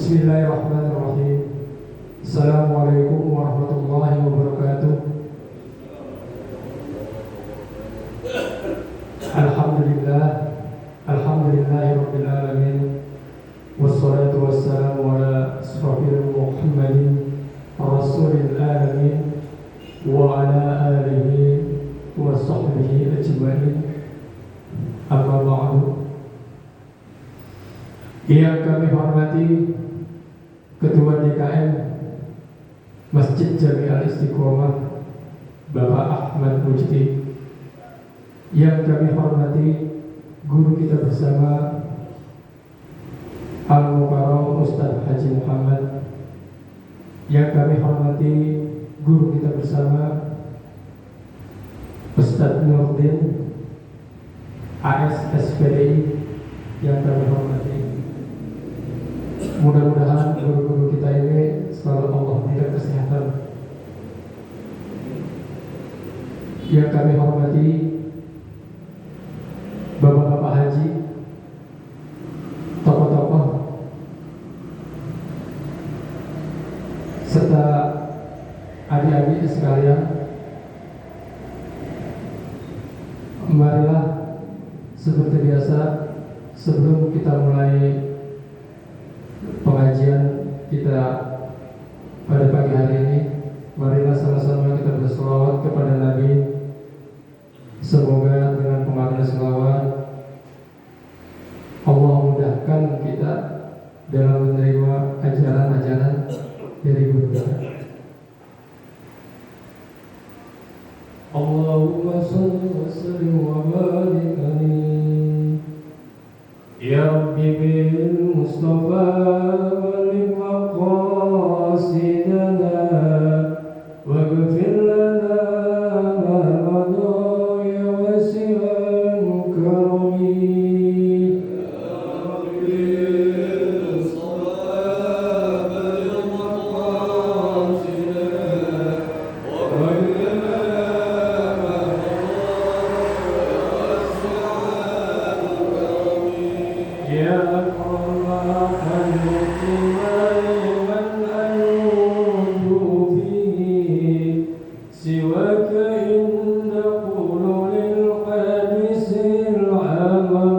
Bismillahirrahmanirrahim. Assalamualaikum warahmatullahi wabarakatuh. Alhamdulillahi rabbil alamin. Wassalatu wassalamu ala asrafil Muhammadin rasulil alamin wa ala alihi wa sahbihi ajma'in. Amma ba'du. Yang kami hormati Ketua DKM Masjid Jami Al-Istiqomah Bapak Ahmad Mujti, yang kami hormati guru kita bersama Al-Mukarram Ustaz Haji Muhammad, yang kami hormati guru kita bersama Ustaz Nurdin AS SPDI, yang kami hormati. Mudah-mudahan guru-guru kita ini selalu Allah berikan kesehatan. Yang kami hormati Bapak-bapak haji, tokoh-tokoh, serta adik-adik sekalian, marilah seperti biasa sebelum kita mulai pengajian kita pada pagi hari ini, marilah sama-sama kita berselawat kepada Nabi. Semoga dengan pengaruh selawat Allah mudahkan kita dalam menerima ajaran-ajaran dari guru kita. Allahumma shalli wa sallim wa barik alaihi ya Rabbi bil Mustafa wal maqasidana waghfir lana ma madha ya wasi'al karami ya Rabbi bil Mustafa wal maqasidana waghfir lana ma ya Allah siwaka inna qulul hadis al-amam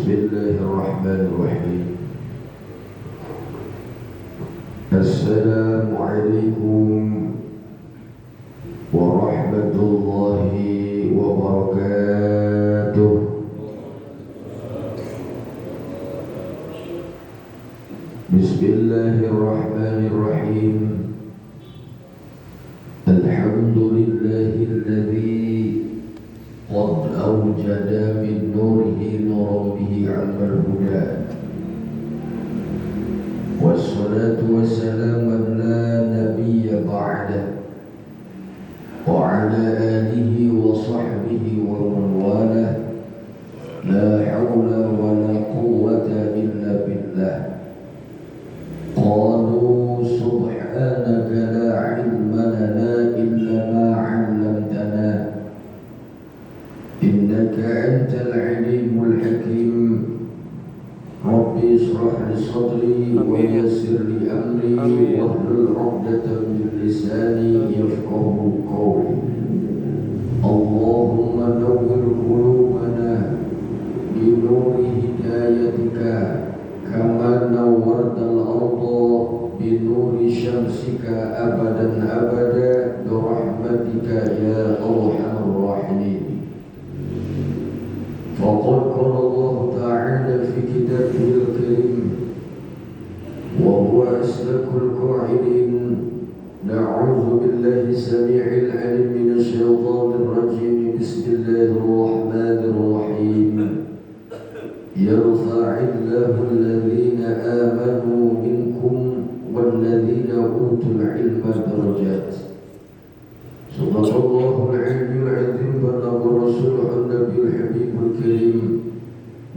Bismillahirrahmanirrahim. Assalamualaikum warahmatullahi wabarakatuh. Bismillahirrahmanirrahim. Alhamdulillahilladzi qad awjada min nurihi nuran bihi 'almal huda. Wassalatu wassalamu ala nabiyya ba'da wa ala alihi wa sahbihi wa man walah. La hawla wa la quwwata illa billah. Qalu subhanaka la ilma lana illa ma 'allamtana innaka antal 'alimul hakim. Rabbi israh li sadri wa yassir li amri wahlul 'uqdatam min lisani yafqahu qawli. Allahumma nawwir qulubana bi nuri hidayatika kama nawwartal arda bi nuri syamsika abadan abada bi rahmatika ya arhamar rahimin. فقد قال الله تعالى في كتابه الكريم وهو أصدق القائلين نعوذ بالله السميع العليم من الشيطان الرجيم بسم الله الرحمن الرحيم يرفع الله الذين آمنوا منكم والذين أوتوا العلم درجات. صدق الله العلي العظيم بلغ رسوله النبي الحبيب الكريم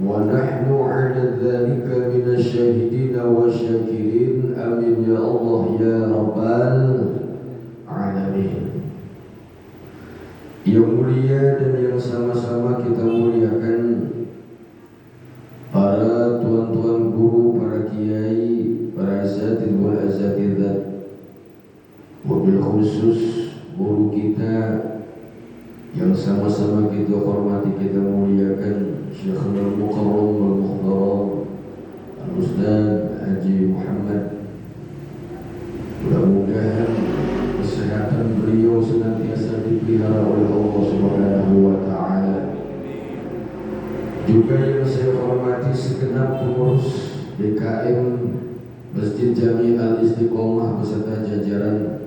ونحن على ذلك من الشاهدين والشاكرين آمين يا الله يا رب العالمين. Yang mulia dan yang sama-sama kita muliakan para tuan-tuan guru, para kiai, para asatidz wal asatidzat, wabil khusus guru kita yang sama-sama kita hormati, kita muliakan, Syekhul Mukarram Al-Mukhtaram Al-Ustaz Haji Muhammad. Mudah-mudahan kesehatan beliau senantiasa dipelihara oleh Allah Subhanahu wa Ta'ala. Juga yang saya hormati segenap pengurus DKM Masjid Jami Al-Istiqomah beserta jajaran,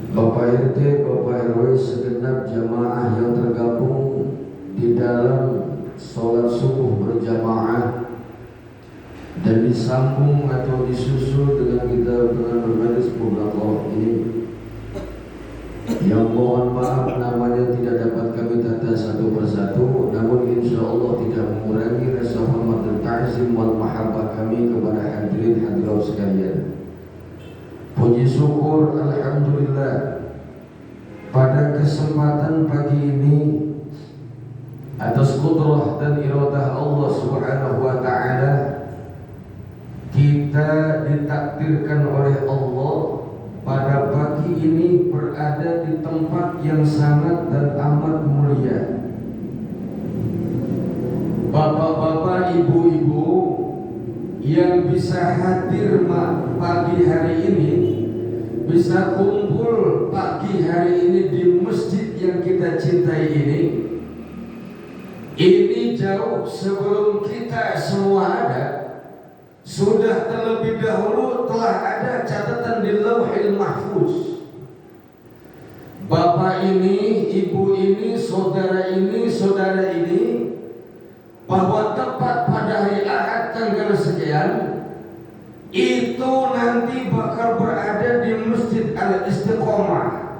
Bapak RT, Bapak RW, segenap jamaah yang tergabung di dalam sholat subuh berjamaah dan disambung atau disusul dengan kita dengan berbaris mubarak ini, yang mohon maaf namanya tidak dapat kami tata satu persatu, namun insya Allah tidak mengurangi rasa hormat dan ta'zim wal mahabbah kami kepada hadirin hadirat sekalian. Puji syukur alhamdulillah pada kesempatan pagi ini atas kudrah dan iradah Allah Subhanahu wa Ta'ala kita ditakdirkan oleh Allah pada pagi ini berada di tempat yang sangat dan amat mulia. Bapak-bapak, ibu-ibu yang bisa hadir pagi hari ini, bisa kumpul pagi hari ini di masjid yang kita cintai ini jauh sebelum kita semua ada. Sudah terlebih dahulu telah ada catatan di Lauhil Mahfuz. Bapak ini, ibu ini, saudara ini, bahwa tepat pada hari Ahad tanggal sekian itu nanti bakal berada di Masjid Al-Istiqomah.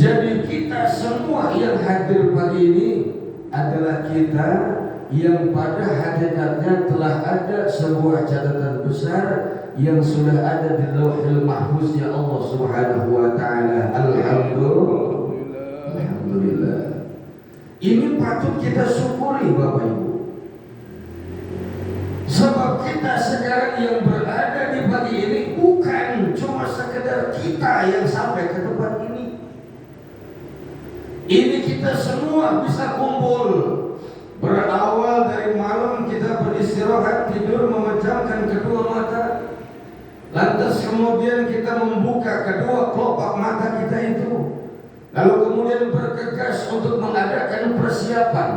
Jadi kita semua yang hadir pagi ini adalah kita yang pada hakikatnya telah ada sebuah catatan besar yang sudah ada di Lauhil Mahfuznya Allah Subhanahu wa Ta'ala. Alhamdulillah. Ini patut kita syukuri Bapak Ibu. Sebab kita sekarang yang berada di pagi ini bukan cuma sekedar kita yang sampai ke tempat ini. Ini kita semua bisa kumpul Berawal dari malam kita beristirahat, tidur memejamkan kedua mata. Lantas kemudian kita membuka kedua kelopak mata kita itu. Lalu kemudian bergegas untuk mengadakan persiapan,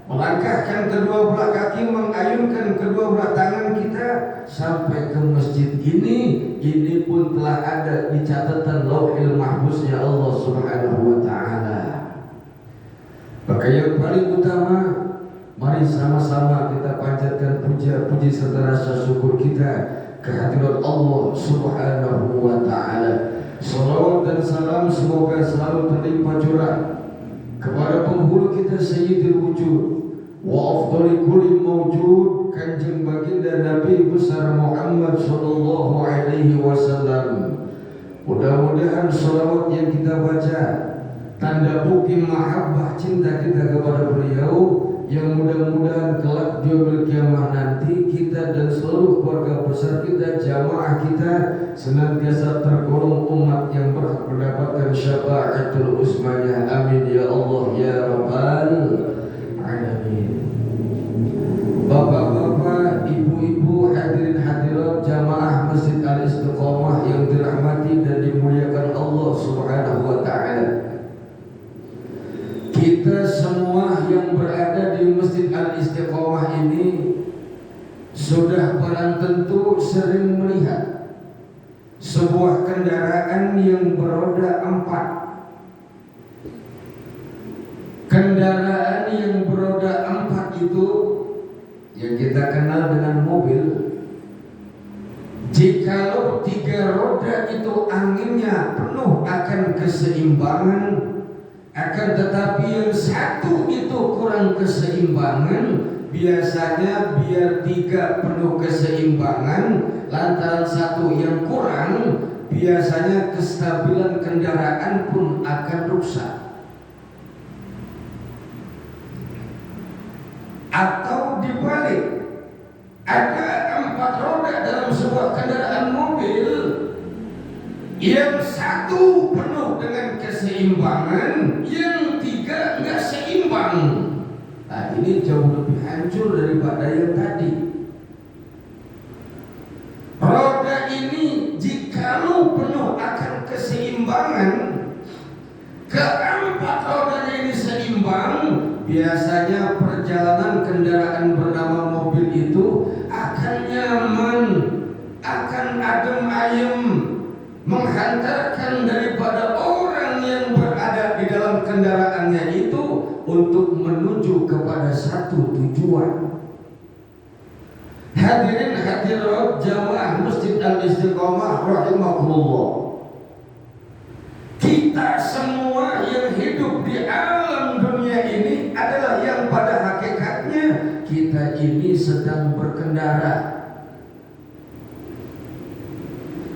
melangkahkan kedua belah kaki, mengayunkan kedua belah tangan kita sampai ke masjid ini. Ini pun telah ada di catatan Lauhil Mahfuznya Allah Subhanahu wa taala. Maka yang paling utama, mari sama-sama kita panjatkan puji serta rasa syukur kita kehadirat Allah Subhanahu wa taala. Salawat dan salam semoga selalu terlimpah curah kepada penghulu kita Sayyidil Wujud wa afdali kulli mawjud, Kanjeng Baginda Nabi besar Muhammad sallallahu alaihi wasallam. Mudah-mudahan salawat yang kita baca tanda bukti mahabbah cinta kita kepada beliau, yang mudah-mudahan kelak di yaumil kiamah nanti kita dan seluruh keluarga besar kita, jamaah kita senantiasa tergolong umat yang berhak mendapatkan syafaatul uzmanya. Amin ya Allah ya rabbal alamin. Bapak-bapak, ibu-ibu, hadirin hadirat jamaah Masjid Al-Istiqomah yang dirahmati dan dimuliakan Allah Subhanahu wa taala. Kita semua yang berada di Masjid Al-Istiqomah ini sudah barang tentu sering melihat sebuah kendaraan yang beroda 4. Kendaraan yang beroda 4 itu yang kita kenal dengan mobil. Jikalau 3 roda itu anginnya penuh akan keseimbangan, akan tetapi yang satu itu kurang keseimbangan, biasanya biar 3 penuh keseimbangan, lantaran satu yang kurang, biasanya kestabilan kendaraan pun akan rusak. Atau dibalik, ada 4 roda dalam sebuah kendaraan mobil, yang satu penuh dengan keseimbangan, yang 3 enggak seimbang. Nah, ini jauh lebih hancur daripada yang tadi. Roda ini jikalau penuh akan keseimbangan, keempat rodanya ini seimbang, biasanya perjalanan kendaraan bernama mobil itu akan nyaman, akan adem ayem, menghantarkan daripada orang yang berada di dalam kendaraannya itu untuk menuju kepada satu tujuan. Hadirin hadirat jamaah Masjid Al-Istiqomah rahimakumullah. Kita semua yang hidup di alam dunia ini adalah yang pada hakikatnya kita ini sedang berkendara.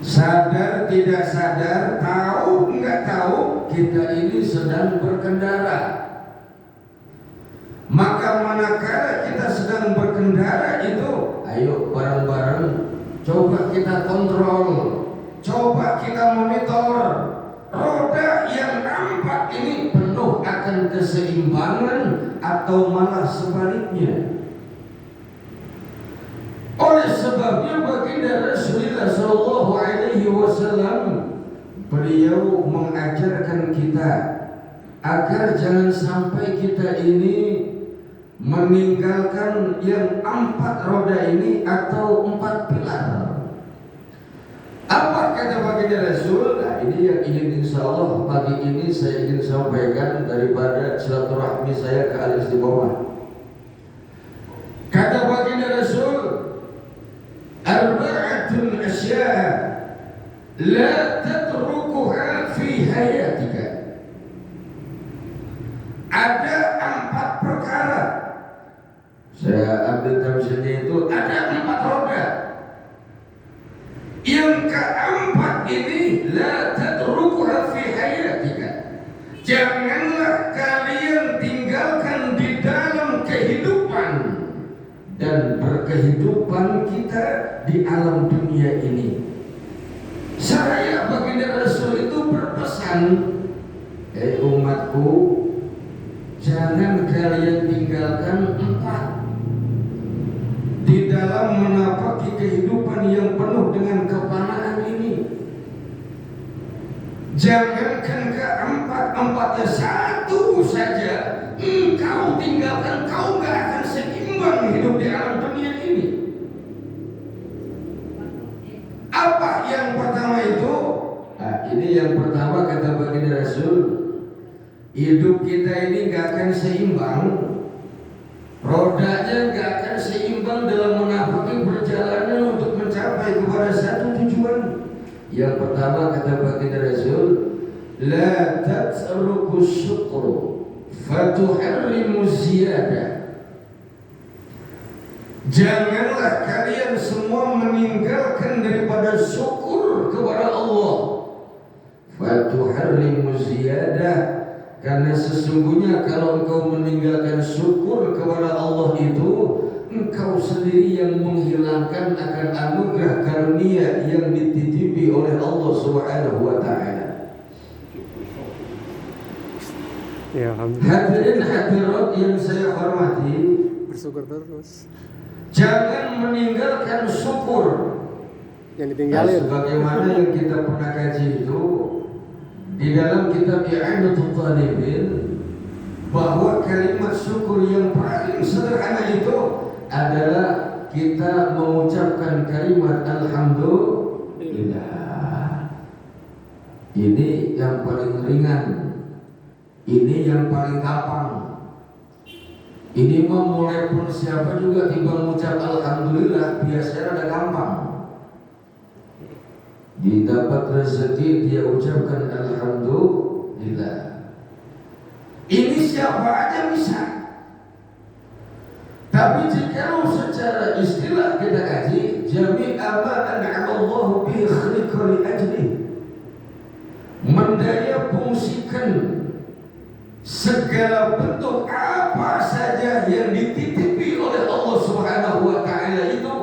Sadar tidak sadar, tahu enggak tahu, kita ini sedang berkendara. Maka manakala kita sedang berkendara itu, ayo bareng-bareng coba kita kontrol, coba kita monitor. Roda yang 4 ini penuh akan keseimbangan atau malah sebaliknya. Oleh sebabnya baginda Rasulullah sallallahu alaihi wasallam, beliau mengajarkan kita agar jangan sampai kita ini meninggalkan yang 4 roda ini atau 4 pilar. Apa kata baginda Rasul? Nah, ini yang ingin insyaallah pagi ini saya ingin sampaikan daripada silaturahmi saya ke Al-Istiqomah. Kata baginda Rasul, arba'atun asya'a la tatrukuha fi hayatika. Ada 4 perkara. Saya ambil terjemahnya itu ada 4 roda. Yang keempat ini la tatrukuha fi hayatika. Janganlah kalian tinggalkan di dalam kehidupan dan berkehidupan kita di alam dunia ini. Saya baginda Rasul itu berpesan, umatku, jangan kalian tinggalkan 4 di dalam menapaki kehidupan yang penuh dengan kepanaan ini. Jangankan keempat-empatnya, 1 saja engkau tinggalkan, kau gak akan seimbang hidup di alam dunia ini. Apa yang pertama itu? Nah, ini yang pertama kata baginda Rasul, hidup kita ini gak akan seimbang, rodanya gak akan seimbang dalam menapaki perjalanan untuk mencapai kepada satu tujuan. Yang pertama kata baginda Rasul, la tatruku syukru fatuharrimu ziyadah. Janganlah kalian semua meninggalkan daripada syukur kepada Allah, fatuharrimu ziyadah, karena sesungguhnya kalau engkau meninggalkan syukur kepada Allah itu, engkau sendiri yang menghilangkan akan anugerah karunia yang dititipi oleh Allah Subhanahu wa taala. Ya, Hadirin hadirat yang saya hormati, bersyukur terus. Jangan meninggalkan syukur. Yang ditinggalin. Sebagaimana yang kita pernah kaji itu di dalam kitab I'anatul Talibin, bahwa kalimat syukur yang paling sederhana itu adalah kita mengucapkan kalimat alhamdulillah. Ini yang paling ringan, ini yang paling gampang. Ini mau mulai pun siapa juga tiba mengucap alhamdulillah biasanya ada gampang. Didapat rezeki dia ucapkan alhamdulillah. Ini siapa aja bisa. Tapi jika secara istilah kita kaji, jami'a ma an'amallahu bi khaliqa li ajli, mendaya fungsikan segala bentuk apa saja yang dititipi oleh Allah Subhanahu wa taala itu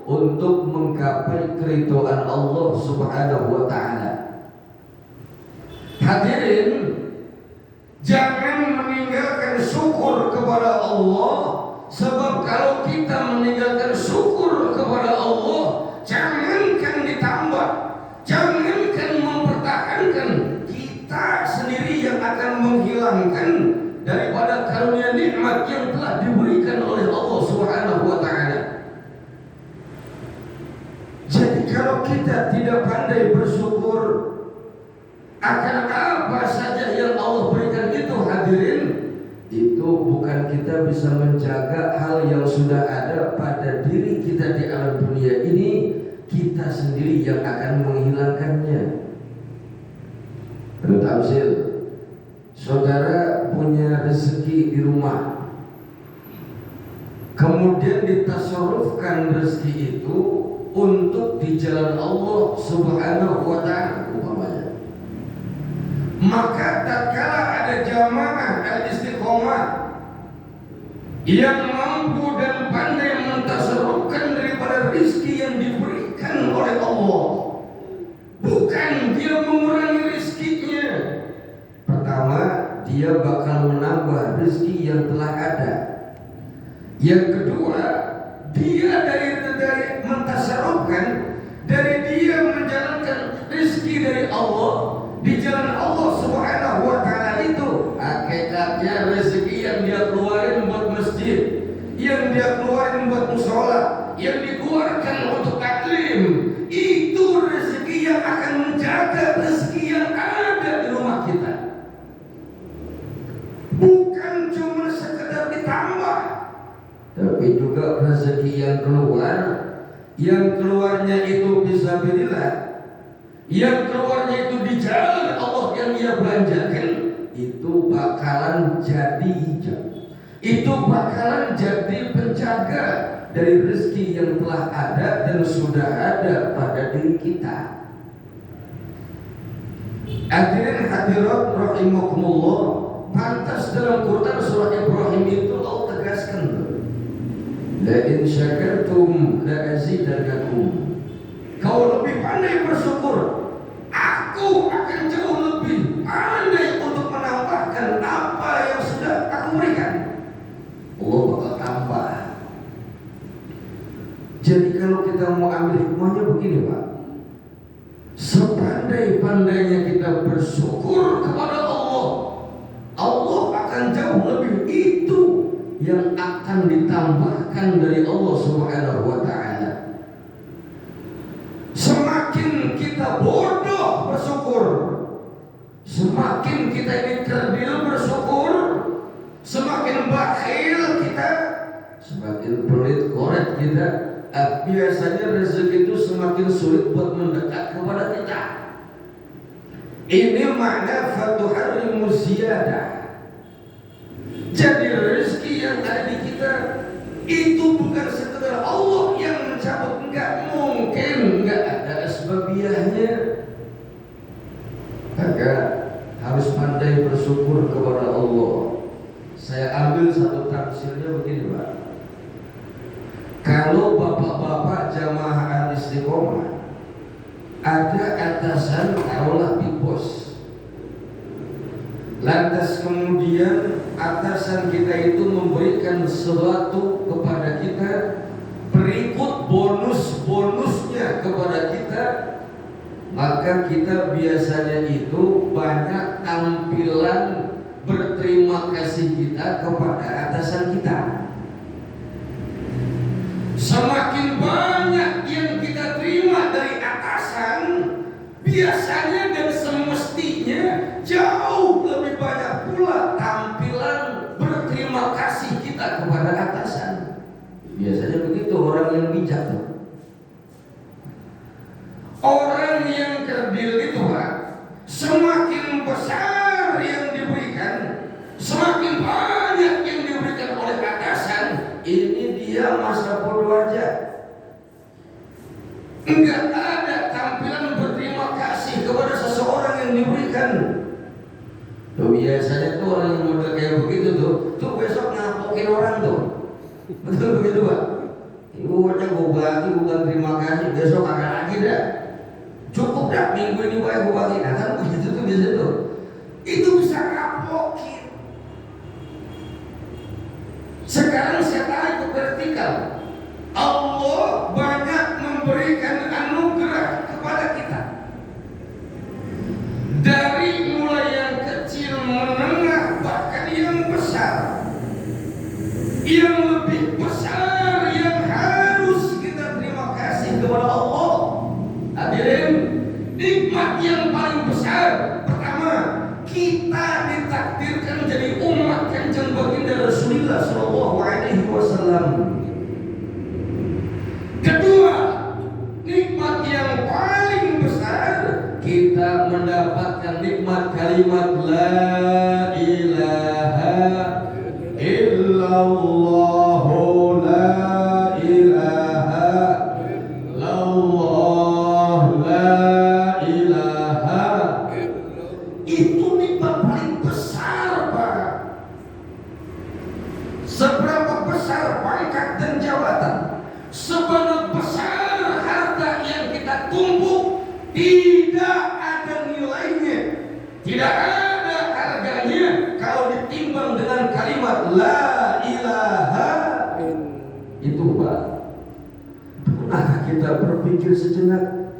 untuk menggapai keridhaan Allah Subhanahu wa taala. Hadirin, jangan meninggalkan syukur kepada Allah, sebab kalau kita meninggalkan syukur kepada Allah, jangankan ditambah, jangankan mempertahankan, kita sendiri yang akan menghilangkan daripada karunia nikmat yang telah diberikan oleh Allah Subhanahu wa taala. Jadi kalau kita tidak pandai bersyukur akan apa saja yang Allah berikan itu, hadirin, itu bukan kita bisa menjaga hal yang sudah ada pada diri kita di alam dunia ini, kita sendiri yang akan menghilangkannya. Menurut Amsil, saudara punya rezeki di rumah, kemudian ditasarrufkan rezeki itu untuk di jalan Allah Subhanahu wa taala umpamanya. Maka tatkala ada jamaah al-istiqomah yang mampu dan pandai mentasarrufkan daripada rezeki yang diberikan oleh Allah, bukan dia mengurangi rezekinya. Pertama, dia bakal menambah rezeki yang telah ada. Yang kedua, dia dari mentasarrufkan, dari dia menjalankan rezeki dari Allah di jalan Allah Subhanahu wa taala itu, hakikatnya rezeki yang dia keluarin buat masjid, yang dia keluarin buat mushola, yang dikeluarkan untuk taklim, itu rezeki yang akan menjaga rezeki yang ada di rumah kita. Bukan cuma sekedar ditambah, tapi juga rezeki yang keluar, yang keluarnya itu fisabilillah, yang keluarnya itu di jalan Allah yang dia belanjakan, itu bakalan jadi hijab, itu bakalan jadi penjaga dari rezeki yang telah ada dan sudah ada pada diri kita. Hadirin hadirat rahimakumullah, pantas dalam Quran surah Ibrahim itu Allah tegaskan, la in syakartum la azidannakum. Kau lebih pandai bersyukur, aku akan jauh lebih pandai untuk menambahkan apa yang sudah aku Jadi kalau kita mau ambil hikmahnya begini Pak, sepandai-pandainya kita bersyukur kepada Allah, Allah akan jauh lebih itu yang akan ditambahkan dari Allah Subhanahu wa Ta'ala. Semakin kita bodoh bersyukur, semakin kita ini kerdil bersyukur, semakin bakhil kita, semakin pelit koret kita, biasanya rezeki itu semakin sulit buat mendekat kepada kita. Ini makna fatuharrimu ziyadah. Jadi rezeki yang ada di kita itu bukan sekedar Allah yang mencabut, enggak mungkin, enggak ada asbabiahnya. Maka harus pandai bersyukur kepada Allah. Saya ambil satu tafsirnya begini Pak. Kalau bapak-bapak jamaah al-istiqomah ada atasan, taruhlah big boss, lantas kemudian atasan kita itu memberikan sesuatu kepada kita, berikut bonus-bonusnya kepada kita, maka kita biasanya itu banyak tampilan berterima kasih kita kepada atasan kita. Semakin banyak yang kita terima dari atasan, biasanya dan semestinya jauh lebih banyak pula tampilan berterima kasih kita kepada atasan. Biasanya begitu orang yang bijak tuh. Orang yang kerdil itu Pak, semakin besar yang diberikan, semakin banyak yang diberikan oleh atasan, ini dia masa bodoh aja. Enggak ada tampilan berterima kasih kepada seseorang yang diberikan. Tuh biasanya tuh orang yang model kayak begitu tuh besok ngapokin orang tuh. Betul begitu Pak? Ibu aja gue bagi bukan terima kasih, besok ada lagi dah. Cukup dah minggu ini gue bagi. Nah kan begitu tuh biasa tuh. Itu bisa ngapokin. Sekarang saya tarik ke vertikal. Allah banyak memberikan anugerah kepada kita. Dari mulai yang kecil, menengah, bahkan yang besar. Yang lebih besar yang harus kita terima kasih kepada Allah. Hadirin, nikmat yang paling besar pertama, kita ditakdirkan jadi umat Kanjeng Baginda Rasulullah Shallallahu Alaihi Wasallam. Kedua, nikmat yang paling besar, kita mendapatkan nikmat kalimat La ilaha illallah, La ilaha illallah, La ilaha. Itu nikmat paling besar Pak. Seberapa besar pangkat dan jabatan, seberapa besar harta yang kita tumpuk, tidak ada nilainya, tidak ada harganya kalau ditimbang dengan kalimat La ilaha. Itu Pak. Pernahkah kita berpikir sejenak,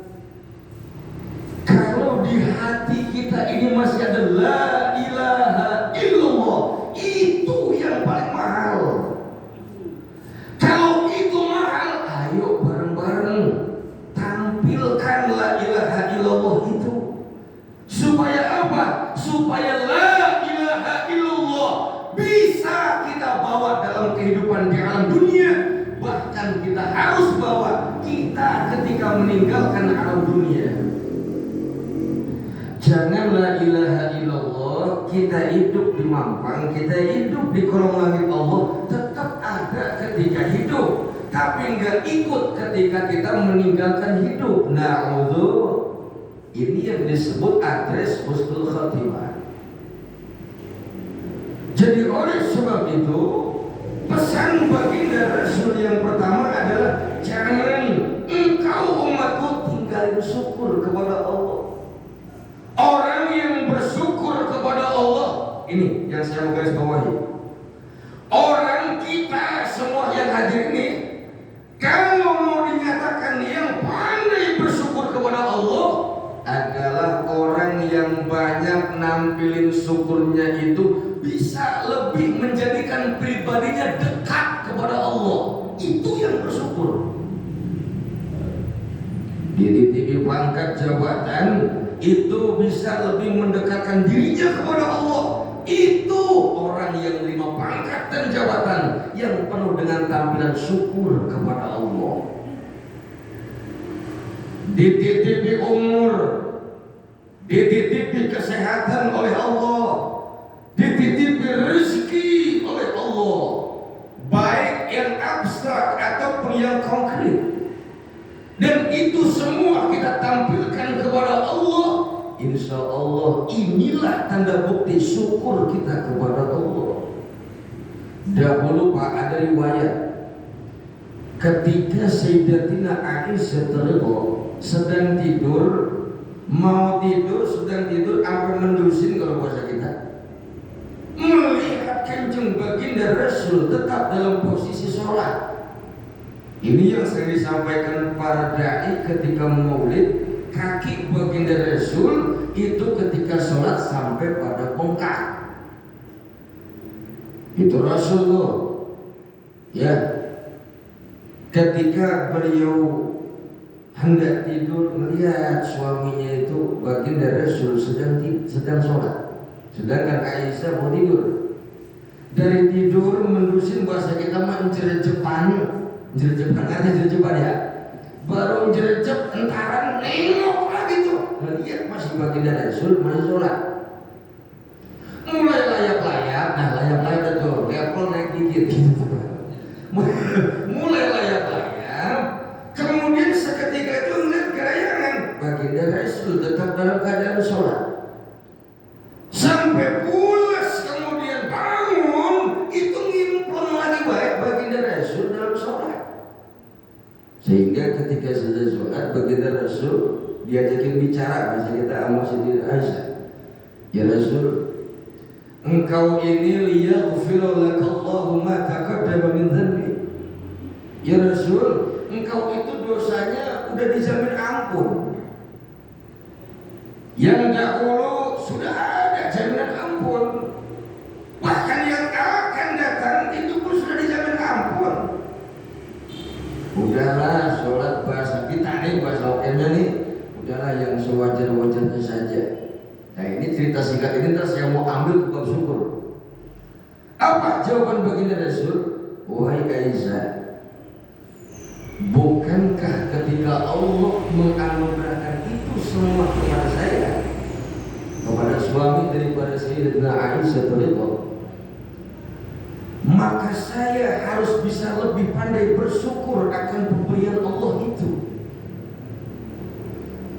kalau di hati kita ini masih ada La ilaha illallah, itu yang paling mahal. Kalau itu mahal, ayo bareng-bareng tampilkan La ilaha illallah itu. Supaya apa? Supaya La ilaha illallah bisa kita bawa dalam kehidupan di alam dunia. Bahkan kita harus bawa kita ketika meninggalkan alam dunia. Jangan La ilaha illallah kita hidup di mampang, kita hidup di kolong langit Allah, tetap ada ketika hidup, tapi enggak ikut ketika kita meninggalkan hidup. Na'udzu. Ini yang disebut adres husnul khatimah. Jadi oleh sebab itu, pesan baginda Rasul yang pertama adalah jangan engkau umatku tinggalin syukur kepada Allah. Orang yang bersyukur kepada Allah, ini yang saya mau garis bawahi. Orang kita semua yang hadir ini, kalau mau syukurnya itu bisa lebih menjadikan pribadinya dekat kepada Allah. Itu yang bersyukur. Dititipi pangkat jabatan itu bisa lebih mendekatkan dirinya kepada Allah. Itu orang yang menerima pangkat dan jabatan yang penuh dengan tampilan syukur kepada Allah. Dititipi umur, dititipi kesehatan oleh Allah, dititipi rezeki oleh Allah, baik yang abstrak ataupun yang konkret. Dan itu semua kita tampilkan kepada Allah. Insya Allah inilah tanda bukti syukur kita kepada Allah. Dahulu Pak ada riwayat ketika Sayyidatina Aisyah sedang tidur, mau tidur, sedang tidur, sampai mendusin kalau bahasa kita, melihat kanjeng baginda Rasul tetap dalam posisi sholat. Ini yang sering disampaikan para dai ketika maulid, kaki baginda Rasul itu ketika sholat sampai pada bengkak. Itu Rasulullah. Ya, ketika beliau hendak tidur melihat suaminya itu baginda Rasul sedang sholat, sedangkan Aisyah mau tidur. Dari tidur mendusin bahasa kita mah jerjepan ya. Baru jerjep entaran nengok lagi tuh. Lihat masih baginda Rasul masih sholat. Mulai layap-layap, nah layap-layap itu level naik dikit gitu. Mulai layap-layap. Kemudian seketika itu melihat gerayangan baginda Rasul tetap dalam keadaan sholat. Sampai pulas kemudian bangun, itu ngimplon lagi baik baginda Rasul dalam sholat. Sehingga ketika sudah sholat baginda Rasul diajakin bicara, masa kita amal sendiri Aisyah. Ya Rasul, engkau ini liyaghfira lakallahu ma taqaddama min dhanbi. Ya Rasul, engkau itu dosanya udah dijamin ampun. Yang dahulu sudah ada jaminan ampun. Bahkan yang akan datang itu pun sudah dijamin ampun. Udahlah sholat bahasa kita nih, bahasa okennya nih, udahlah yang sewajar-wajarnya saja. Nah ini cerita singkat ini terus yang mau ambil ke bab syukur. Apa jawaban baginda Rasul? Wahai Aisyah, bukankah ketika Allah menganugerahkan itu semua kepada saya, kepada suami daripada Sayyidatina Aisyah radhiyallahu, maka saya harus bisa lebih pandai bersyukur akan pemberian Allah itu.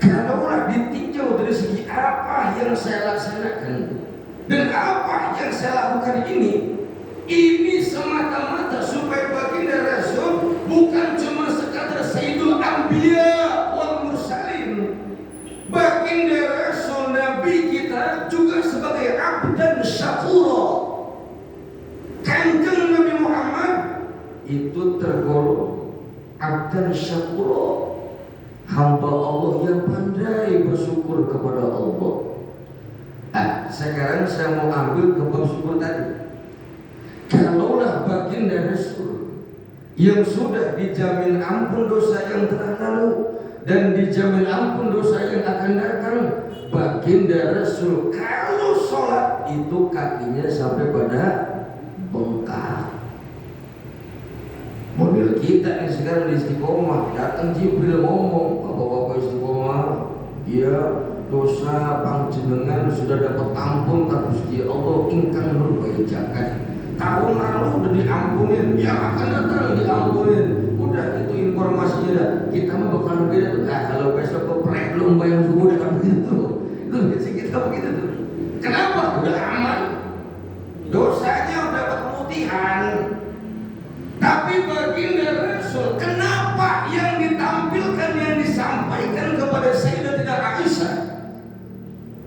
Kalaulah ditinjau dari segi apa yang saya laksanakan dan apa yang saya lakukan ini semata-mata supaya baginda Rasul bukan cuma sekadar Sayyidul Anbiya wal Mursalin. Baginda Rasul Nabi kita juga sebagai abdan syakura. Kanjeng Nabi Muhammad itu tergolong abdan syakura, hamba Allah yang pandai bersyukur kepada Allah. Sekarang saya mau ambil ke bab syukur tadi. Kalaulah baginda Rasul yang sudah dijamin ampun dosa yang telah lalu dan dijamin ampun dosa yang akan datang, baginda Rasul kalau sholat itu kakinya sampai pada bengkak. Model kita nih sekarang di Istiqomah, datang Jibril ngomong, bapak-bapak Istiqomah, ya dosa panjenengan sudah dapat ampun ka Gusti Allah ingkang nur baejakan. Tahun lalu udah diampunin, yang akan datang diampunin. Udah itu informasinya dah. Kita mah bakal beda tuh. Nah kalau besok keprek lomba yang subuh udah begitu. Itu biasa kita begitu tuh. Kenapa? Udah aman. Dosanya udah keputihan. Tapi baginda Rasul, kenapa yang ditampilkan, yang disampaikan kepada Sayyidatina Aisyah?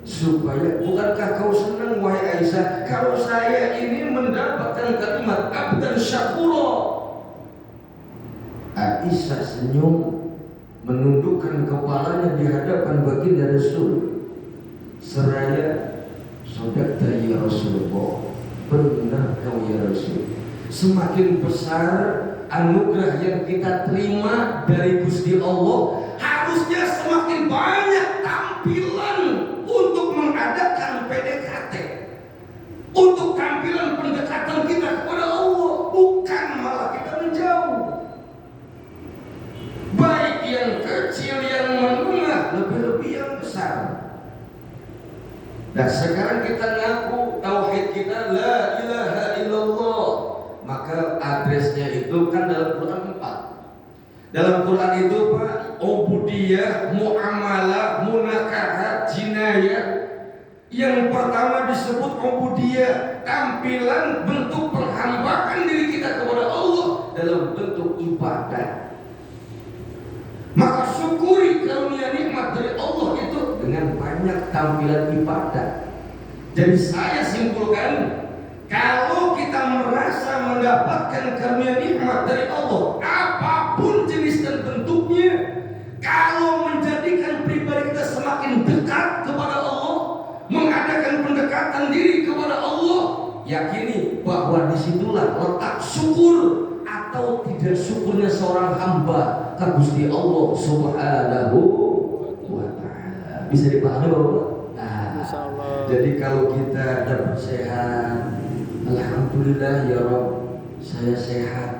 Supaya, bukankah kau senang wahai Aisyah kalau saya ini mendapatkan kalimat abdan syakura? Aisyah senyum, menundukkan kepalanya di hadapan baginda Rasul, seraya Sadaqta ya Rasulullah, benar kau ya Rasul. Semakin besar anugerah yang kita terima dari Gusti Allah, harusnya semakin banyak tampilan untuk mengadakan PDKT, untuk tampilan pendekatan kita kepada Allah, bukan malah kita menjauh. Baik yang kecil, yang menengah, lebih-lebih yang besar. Dan sekarang kita ngaku tauhid kita la ilaha illallah, maka adresnya itu kan dalam Quran 4. Dalam Quran itu Pak, ubudiyah, muamalah, munakahat, jinayah. Yang pertama disebut ubudiyah, tampilan bentuk penghambaan diri kita kepada Allah dalam bentuk ibadah. Maka syukuri karunia nikmat dari Allah itu dengan banyak tampilan ibadah. Jadi saya simpulkan, kalau kita merasa mendapatkan karunia nikmat dari Allah, apapun jenis dan bentuknya, kalau menjadikan pribadi kita semakin dekat kepada Allah, mengadakan pendekatan diri kepada Allah, yakini bahwa disitulah letak syukur atau tidak syukurnya seorang hamba ke Gusti Allah Subhanahu wa Ta'ala. Bisa dipahami Bapak? Nah, jadi kalau kita dapat sehat, alhamdulillah ya Rabb, saya sehat.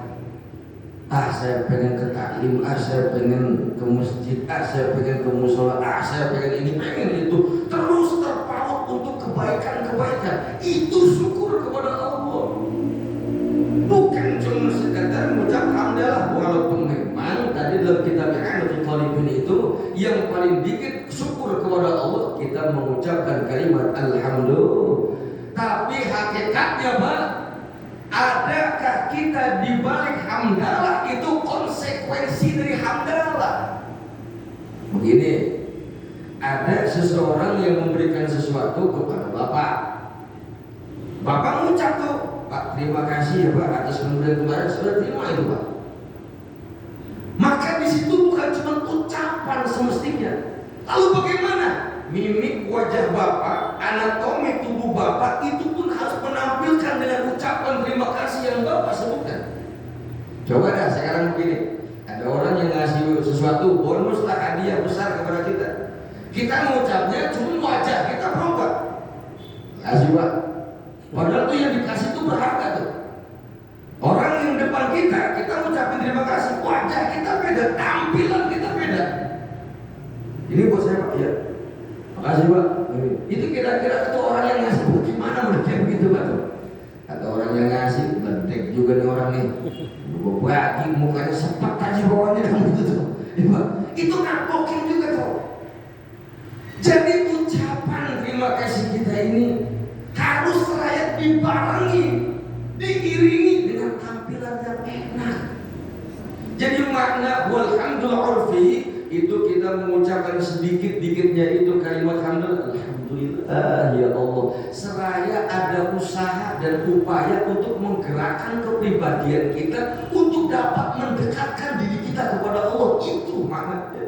Saya pengen ke taklim, saya pengen ke masjid, saya pengen ke musola, saya pengen ini, pengen itu, terus terpaut untuk kebaikan-kebaikan. Itu syukur kepada Allah. Bukan cuma sekadar mengucap hamdalah, walaupun memang tadi dalam kitab I'anatul Talibin itu yang paling dikit syukur kepada Allah kita mengucapkan kalimat alhamdulillah. Tapi hakikatnya Pak, adakah kita di balik hamdalah itu konsekuensi dari hamdalah? Begini, ada seseorang yang memberikan sesuatu kepada Bapak. Bapak mengucap tuh, Pak, terima kasih ya Pak atas pemberian kemarin, sudah terima itu Pak. Maka di situ bukan cuma ucapan semestinya. Lalu bagaimana? Mimik wajah Bapak, anatomi tubuh Bapak itu pun harus menampilkan dengan ucapan terima kasih yang Bapak sebutkan. Coba dah sekarang begini, ada orang yang ngasih sesuatu bonus lah, hadiah besar kepada kita. Kita mengucapnya cuma wajah kita berubah. Kasih Pak. Padahal tuh yang dikasih itu berharga tuh. Orang yang depan kita mengucapkan terima kasih, wajah kita beda, tampilan kita beda. Ini buat saya Pak ya. Makasih Pak. Itu kira-kira itu orang yang ngasih gimana mendek begitu Pak tuh. Kata orang yang ngasih, mendek juga nih orang nih. Bagi mukanya sepat aja bawahnya gitu tuh. Itu napokin juga tuh. Jadi ucapan terima kasih kita ini harus layak dibarengi, diiringi dengan tampilan yang enak. Jadi makna walhamdulillah urfi itu kita mengucapkan sedikit-dikitnya itu kalimat hamdulillah, alhamdulillah ya Allah, seraya ada usaha dan upaya untuk menggerakkan kepribadian kita untuk dapat mendekatkan diri kita kepada Allah. Itu maknanya.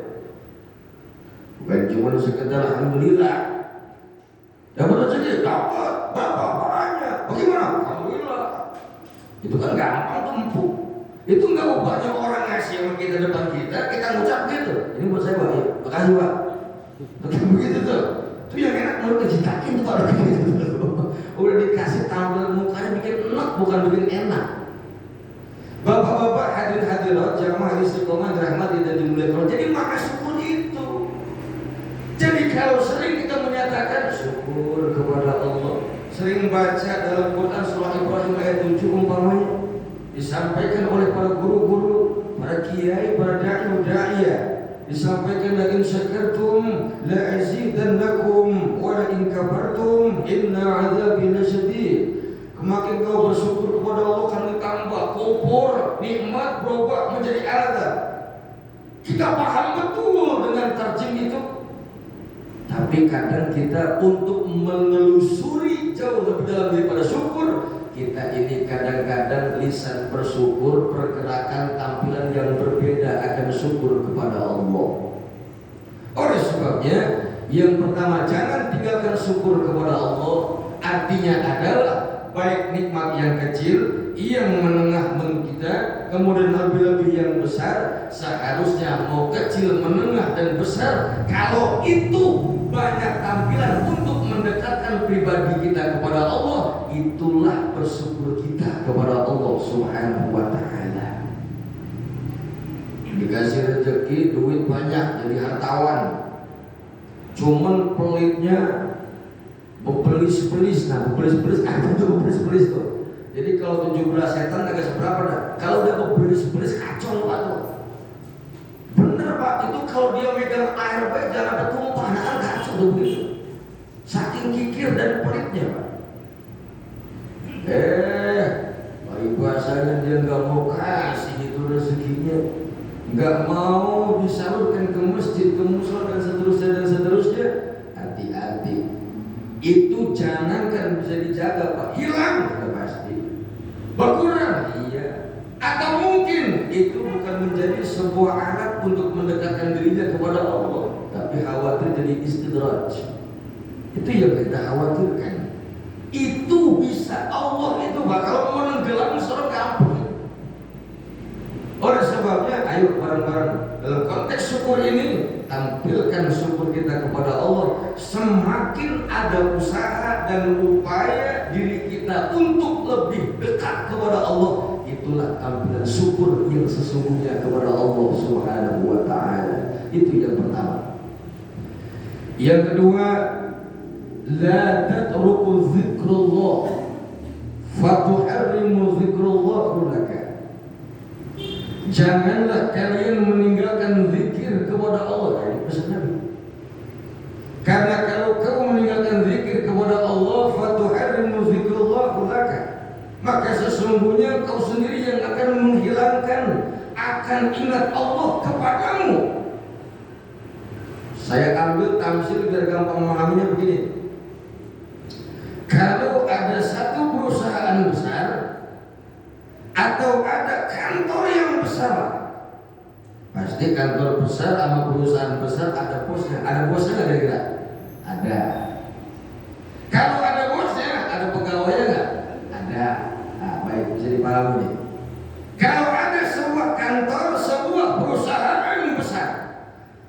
Bukan cuma sekedar alhamdulillah. Dapat saja, dapat berapa banyak, bagaimana? Alhamdulillah. Itu kan gampang tuh empuk. Itu nggak ubahnya orang ngasih sama kita depan kita ngucap gitu. Ini buat saya Pak, ya. Makasih Pak. Begitu tuh. Itu yang enak menurut kecitakin tuh kalau begitu tuh. Udah dikasih tampilan mukanya bikin enak, bukan bikin enak. Bapak-bapak hadirin-hadirat jamaah istiqomah dirahmati dan dimuliakan. Jadi maka syukur itu. Jadi kalau sering kita menyatakan syukur kepada Allah, sering baca dalam Quran surah Ibrahim ayat 7 umpamanya disampaikan oleh para guru-guru, para kiai, para dai-dai, disampaikan lagi syakartum la azidannakum wa la in kafartum inna adzabi lasyadid. Makin kau bersyukur kepada Allah kami tambah, kubur nikmat berubah menjadi azab. Kita paham betul dengan tarjim itu. Tapi kadang kita untuk menelusuri jauh lebih dalam daripada syukur, kita ini kadang-kadang lisan bersyukur, pergerakan tampilan yang berbeda akan syukur kepada Allah. Oleh sebabnya Yang pertama, jangan tinggalkan syukur kepada Allah. Artinya adalah baik nikmat yang kecil, yang menengah menurut kita, kemudian lebih-lebih yang besar. Seharusnya mau kecil, menengah dan besar, kalau itu banyak tampilan untuk mendekatkan pribadi kita kepada Allah, itulah bersyukur kita kepada Allah Subhanahu wa ta'ala. Dikasih rezeki, duit banyak, jadi hartawan, cuman pelitnya bebelis-belis. Nah, bebelis-belis apa tuh bebelis-belis tuh? Jadi kalau 17 setan agak seberapa dah? Kalau udah bebelis-belis kacau Pak tuh. Bener Pak, itu kalau dia megang air baik jangan ada tumpah, nah kacau tuh begitu. Saking kikir dan pelitnya Pak. Bagi bahasanya dia nggak mau kasih itu rezekinya, nggak mau disalurkan ke masjid, ke musola dan seterusnya. Hati-hati. Itu jangankan bisa dijaga Pak, hilang sudah pasti, berkurang iya. Atau mungkin itu bukan menjadi sebuah alat untuk mendekatkan dirinya kepada Allah, tapi khawatir jadi istidraj. Itu yang kita khawatirkan. Itu bisa Allah itu bakal menenggelam seorang kampung. Oleh sebabnya, ayo bareng-bareng dalam konteks syukur ini, tampilkan syukur kita kepada Allah. Semakin ada usaha dan upaya diri kita untuk lebih dekat kepada Allah, itulah tampilan syukur yang sesungguhnya kepada Allah Subhanahu wa ta'ala. Itu yang pertama. Yang kedua, la tatruku zikrullah fatuharrimu zikrullah laka. Janganlah kalian meninggalkan zikir kepada Allah. Ini pesan Nabi. Karena kalau kau meninggalkan zikir kepada Allah, fatuharrimu zikrullah laka, maka sesungguhnya kau sendiri yang akan menghilangkan akan ingat Allah kepadamu. Saya ambil tamsil biar gampang memahaminya begini. Kalau ada satu perusahaan besar atau ada kantor yang besar, pasti kantor besar sama perusahaan besar ada bosnya. Ada bosnya nggak kira-kira? Ada. Kalau ada bosnya, ada pegawainya nggak? Ada. Nah, baik, bisa dipahami nih. Kalau ada sebuah kantor, sebuah perusahaan besar,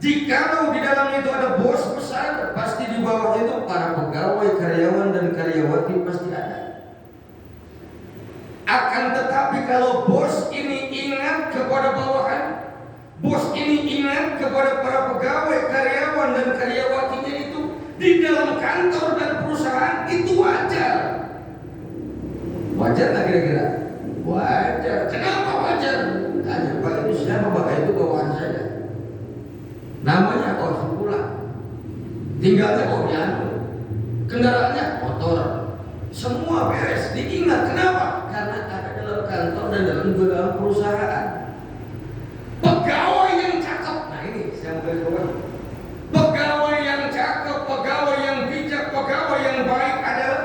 jikalau di dalam itu ada bos besar, pasti di bawah itu para pegawai, karyawan dan karyawati pasti ada. Akan tetapi kalau bos ini ingat kepada bawahan, bos ini ingat kepada para pegawai, karyawan dan karyawatinya itu di dalam kantor dan perusahaan, itu wajar. Wajar nggak kira-kira? Wajar. Kenapa wajar? Tanya Pak, itu siapa Pak? Itu bawahan saya. Namanya Pulang. Tinggalnya diambil. Kendaraannya motor. Semua beres, diingat. Kenapa? Karena ada dalam kantor dan dalam perusahaan. Pegawai yang cakep. Nah ini saya mau kasih tahu. Pegawai yang cakep, pegawai yang bijak, pegawai yang baik adalah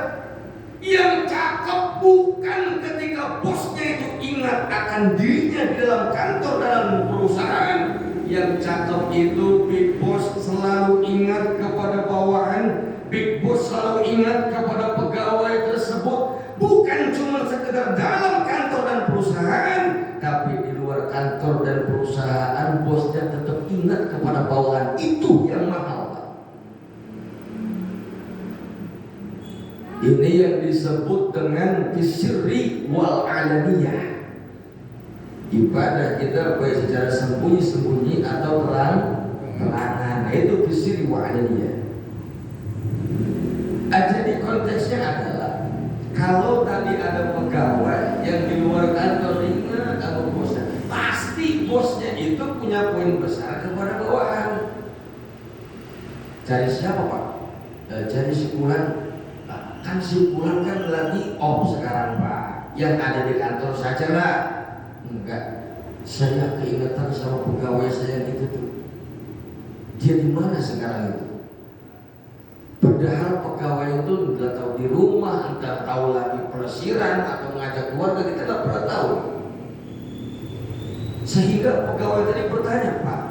yang cakep bukan ketika bosnya itu ingat akan dirinya di dalam kantor dalam perusahaan. Yang cakep itu big boss selalu ingat kepada bawahan, big boss selalu ingat kepada pegawai tersebut, bukan cuma sekedar dalam kantor dan perusahaan, tapi di luar kantor dan perusahaan bosnya tetap ingat kepada bawahan. Itu yang mahal Pak. Ini yang disebut dengan bisri wal alaniyah. Ibadah kita baik secara sembunyi-sembunyi atau terang-terangan. Nah, itu bisri wal alaniyah. Jadi konteksnya adalah kalau tadi ada pegawai yang di luar kantor ingat sama bosnya, pasti bosnya itu punya poin besar kepada bawahan. Cari siapa Pak? Cari si Fulan. Kan si Fulan kan lagi off sekarang Pak. Yang ada di kantor saja lah. Enggak. Saya keingetan sama pegawai saya yang itu tuh. Dia di mana sekarang itu? Padahal pegawai itu nggak tahu di rumah, entah tahu lagi pelesiran atau ngajak keluarga, kita nggak pernah tahu. Sehingga pegawai tadi bertanya, Pak,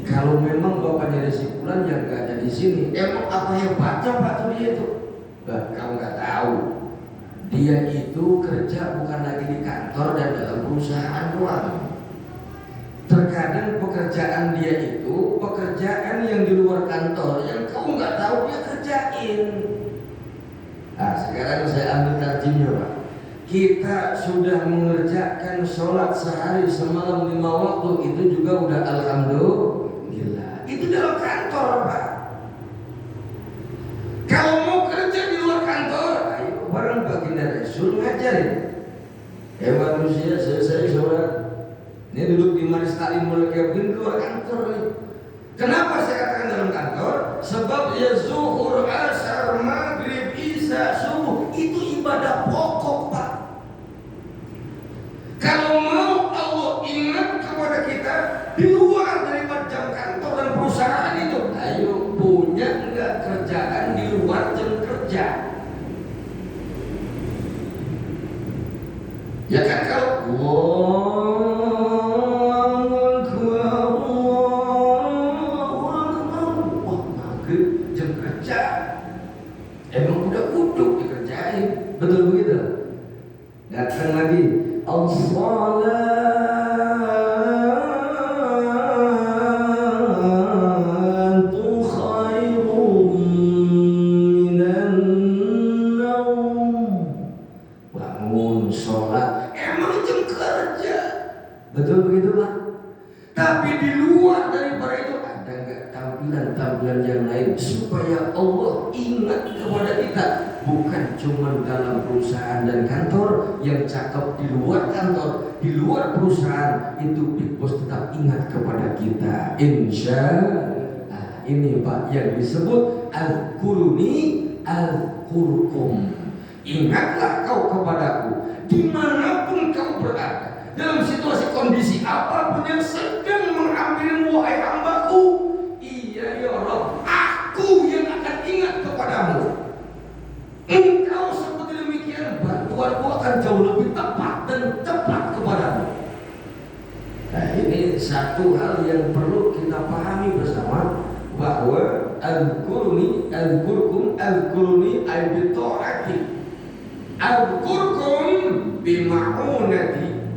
kalau memang Bapak bapaknya si Fulan yang nggak ada di sini. Emang apa hebatnya Pak tuh dia itu? Kamu nggak tahu. Dia itu kerja bukan lagi di kantor dan dalam perusahaan doang. Terkadang pekerjaan dia itu pekerjaan yang di luar kantor yang kamu nggak tahu dia kerjain. Nah, sekarang saya ambil tarjimnya Pak. Kita sudah mengerjakan sholat sehari semalam 5 waktu, itu juga udah alhamdulillah. Itu dalam kantor Pak. Kalau mau kerja di luar kantor, ayo bareng baginda Rasul ngajarin. Manusia selesai sholat, ini duduk di majelis taklim mulai di luar kantor nih. Kenapa saya katakan dalam kantor? Sebab ya zuhur, asar, maghrib, isya, subuh itu ibadah pokok Pak. Kalau mau Allah ingat kepada kita di luar daripada jam kantor dan perusahaan itu, ayo punya enggak kerjaan di luar jam kerja? Ya kan kalau maghrib jam kerja, emang udah duduk dikerjain, betul begitu? Datang lagi as-salatu khairun minan naum. Bangun sholat, emang jam kerja, betul begitu Pak? Tapi di luar daripada itu ada nggak tampilan-tampilan yang lain supaya Allah ingat kepada kita? Bukan cuma dalam perusahaan dan kantor yang cakep di luar kantor, di luar perusahaan itu Big Boss tetap ingat kepada kita. Insya Allah. Ini Pak yang disebut al-kuruni al-kurkum. Ingatlah kau kepadaku dimanapun kau berada, dalam situasi kondisi apapun yang sedang mengambil wahai hambaku. Iya ya Rabb, aku yang akan ingat kepadamu. Engkau seperti demikian, bantuanku akan jauh lebih tepat dan cepat kepadamu. Nah, ini satu hal yang perlu kita pahami bersama, bahwa al-kuruni al-kurkum al-kuruni al-bito'ati al-kurkum bima'unati.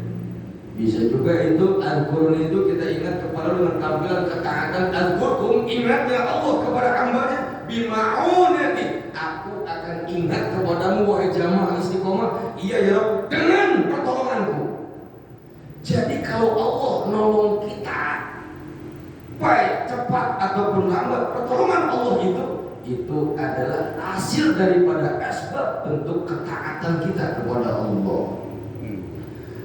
Bisa juga itu al-kuruni itu kita ingat kepada dengan tampilan ketaatan. Al-kurkum, ingatnya Allah kepada hambanya bima'unati. Aku akan ingat kepadamu wahai jamaah istiqomah, iya ya Rabb, dengan pertolonganku. Jadi kalau Allah nolong kita, baik cepat ataupun lambat, pertolongan Allah itu adalah hasil daripada asbab bentuk ketaatan kita kepada Allah.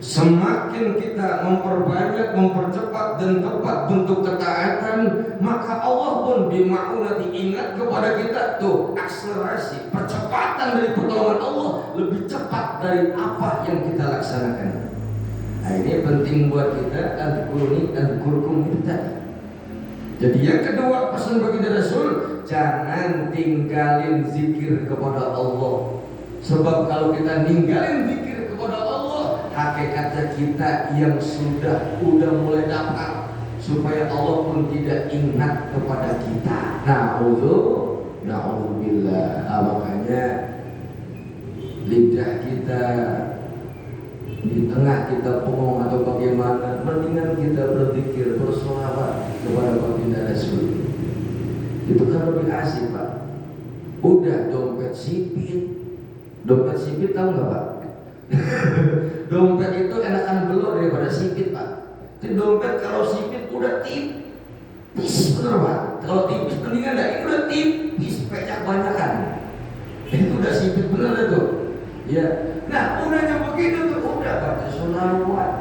Semakin kita memperbanyak, mempercepat dan tepat bentuk ketaatan, maka Allah pun bima'unati ingat kepada kita. Tuh akselerasi, percepatan dari pertolongan Allah lebih cepat dari apa yang kita laksanakan. Nah ini penting buat kita, al-kuruni al-kurkum itu tadi. Jadi yang kedua pesan bagi Rasul, jangan tinggalin zikir kepada Allah. Sebab kalau kita ninggalin zikir kepada Allah, hakikatnya kita yang sudah mulai dapat, supaya Allah pun tidak ingat kepada kita. Na'udzubillah. Makanya lidah kita di tengah kita bengong atau bagaimana, mendingan kita berzikir, bersolawat kepada baginda Rasul. Itu kan lebih asik Pak. Udah dompet sipit tahu nggak Pak? Dompet itu enakan belur daripada sipit Pak. Jadi dompet kalau sipit udah tipis bener Pak. Kalau tipis mendingan dah, ini udah tipis, banyak banyakan. Itu udah sipit bener itu. Ya. Nah udahnya begitu tuh, udah baca sholawat.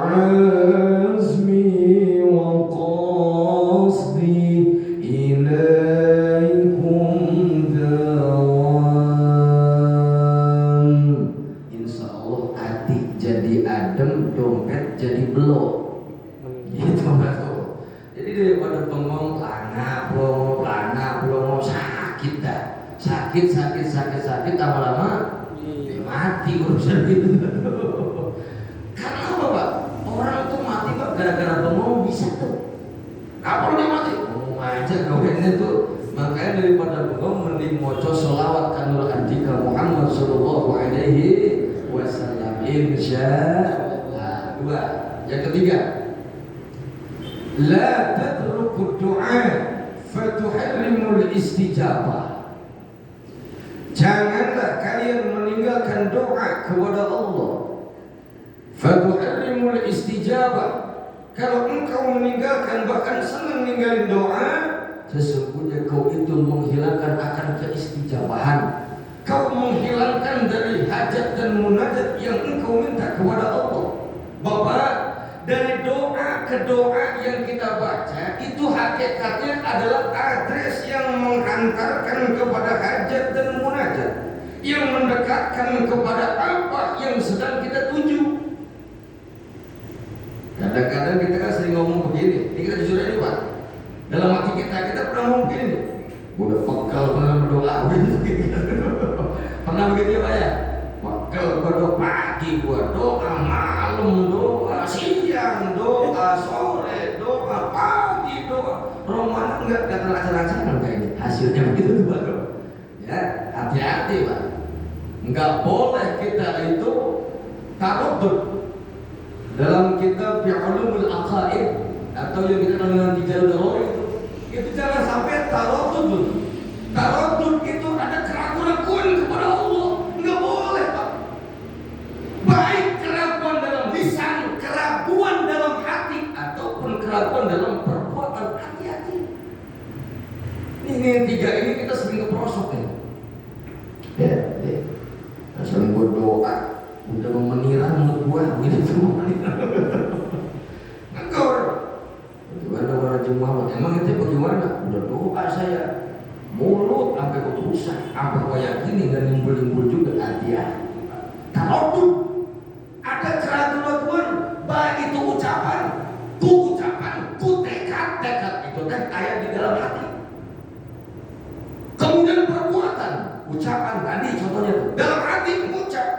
عزمي وقصدي إليكم دوام. Insya Allah hati jadi adem, dompet jadi belok. Gitu betul. Jadi daripada bengong pelana sakit dah. Sakit lama-lama mati urusan gitu. Karena apa Pak? Orang itu mati Pak gara-gara bengong bisa tuh. Apa dia mati? Bengong aja gawennya tuh. Makanya daripada bengong mending maca sholawat kanul antika Muhammad sallallahu alaihi wasallam. Insyaallah. Dua. Yang ketiga, la tatruku du'a fatuharrimul istijabah. Janganlah kalian meninggalkan doa kepada Allah. Fatuharrimul istijabah. Kalau engkau meninggalkan bahkan senang ninggalin doa, sesungguhnya kau itu menghilangkan akan keistijabahan. Kau menghilangkan dari hajat dan munajat yang engkau minta kepada Allah. Bapak, dari doa ke doa yang kita baca itu hakikatnya adalah adres yang menghantarkan kepada hajat dan munajat, yang mendekatkan kepada apa yang sedang kita tuju. Kadang-kadang kita kan sering ngomong begini, ini kita jujur aja Pak. Dalam hati kita pernah ngomong begini, udah pekal pernah berdoa pernah begitu ya Pak ya? Pekal berdoa pagi gua doa, malam doa, siang doa, sore doa, pagi doa. Ramadan enggak terlaksana kayaknya. Hasilnya begitu tuh Pak. Ya, hati-hati Pak. Enggak boleh kita itu taruddud. Dalam kitab Ulumul Aqaid atau yang kita kenal dengan Tijarul Daruri itu jangan sampai taruddud. Taruddud itu ada keraguan-keraguan kepada Allah. Enggak boleh Pak. Baik keraguan dalam lisan, keraguan dalam hati, ataupun keraguan dalam perbuatan, hati-hati. Ini tiga ini kita sering keprosok ya. Sering berdoa, udah menira mulut gua, gitu semua nih. Ngekor. Bagaimana Raja Muhammad? Emang itu bagaimana? Udah doa saya, mulut sampai kerusak, sampai gua yakini dan nimbul-nimbul juga hati-hati. Kalau tuh ada keraguan, baik itu ucapan, ku tekad itu teh ayat di dalam hati. Kemudian perbuatan, ucapan tadi contohnya tuh dalam hati mengucap,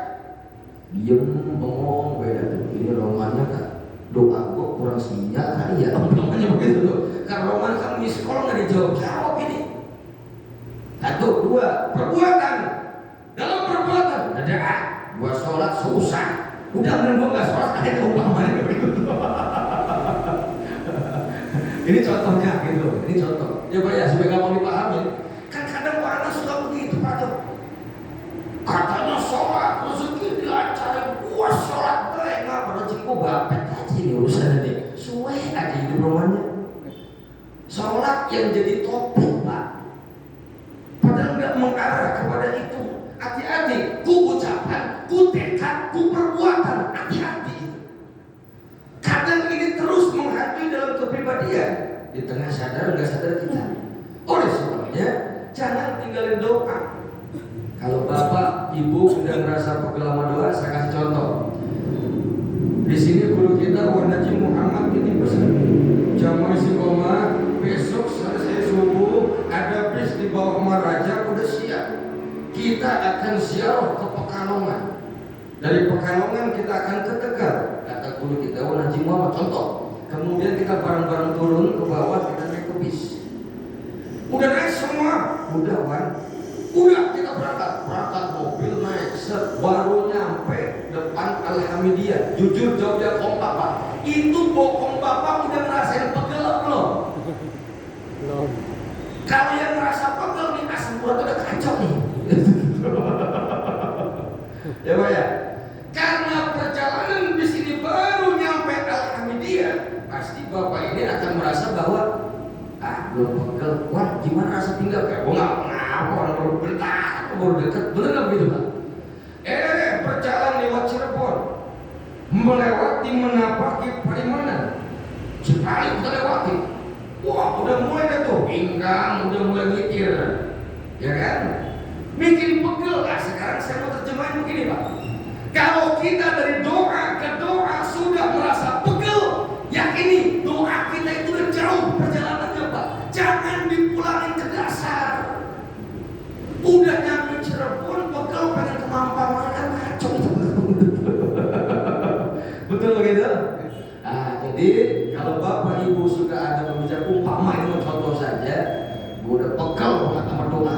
diem bengong beda tuh. Ini romannya kan doa gua kurang sinyal kali ya, romannya begitu tuh. Karena roman kamu di sekolah nggak dijawab ini. Satu, dua, perbuatan. Dalam perbuatan ada gua sholat susah, udah bener gua nggak sholat ada umpamanya begitu. Ini contohnya gitu, ini contoh. Ya Pak ya supaya kamu dipahami. Kan kadang Pak anak suka begitu Pak tuh. Katanya sholat rezeki dilancarin, gua sholat baik nggak rezeki gua bapet aja nih urusannya nih. Suwe aja hidup romannya. Sholat yang jadi topik Pak. Padahal nggak mengarah kepada itu. Hati-hati, ku ucapan, ku tekad, ku perbuatan, hati-hati. Kadang ini terus menghantui dalam kepribadian di tengah sadar nggak sadar kita. Oleh sebabnya, jangan tinggalin doa. Kalau bapak, ibu sudah merasa pegel sama doa, saya kasih contoh. Di sini guru kita Haji Muhammad ini pesan, jamaah istiqomah besok selesai subuh ada bis di bawah Maraja udah siap. Kita akan ziarah ke Pekalongan. Dari Pekalongan kita akan ke Tegal. Kata guru kita Haji Muhammad contoh. Kemudian kita bareng-bareng turun ke bawah, kita naik ke bis. Udah naik semua, udah Wan. Udah kita berangkat mobil naik set, baru nyampe depan Alhamdulillah. Jujur jawabnya kompak Pak. Itu bokong bapak udah ngerasain pegel belum? Belum. Kalau yang ngerasa pegel nih asam urat udah kacau nih. Ya Pak ya. Karena perjalanan di sini baru nyampe Alhamdulillah, pasti bapak ini akan merasa bahwa belum pegel. Wah gimana rasa tinggal? Kayak gua nggak orang baru bentar, baru dekat, bener nggak begitu Pak? Perjalanan lewat Cirebon, melewati menapaki Palimanan. Sekali kita lewati, wah udah mulai dah tuh pinggang, udah mulai mikir, ya kan? Bikin pegel. Nah, sekarang saya mau terjemahin begini Pak. Kalau kita dari doa ke doa sudah merasa pegel, yakini doa kita itu udah jauh perjalanannya Pak. Jangan dipulangin ke dasar. Udah nyampe Cirebon, pegel pengen ke Mampang kan ngaco. Betul begitu? Nah, jadi kalau Bapak Ibu sudah ada pembicara umpama ini contoh saja, udah pegel banget sama doa,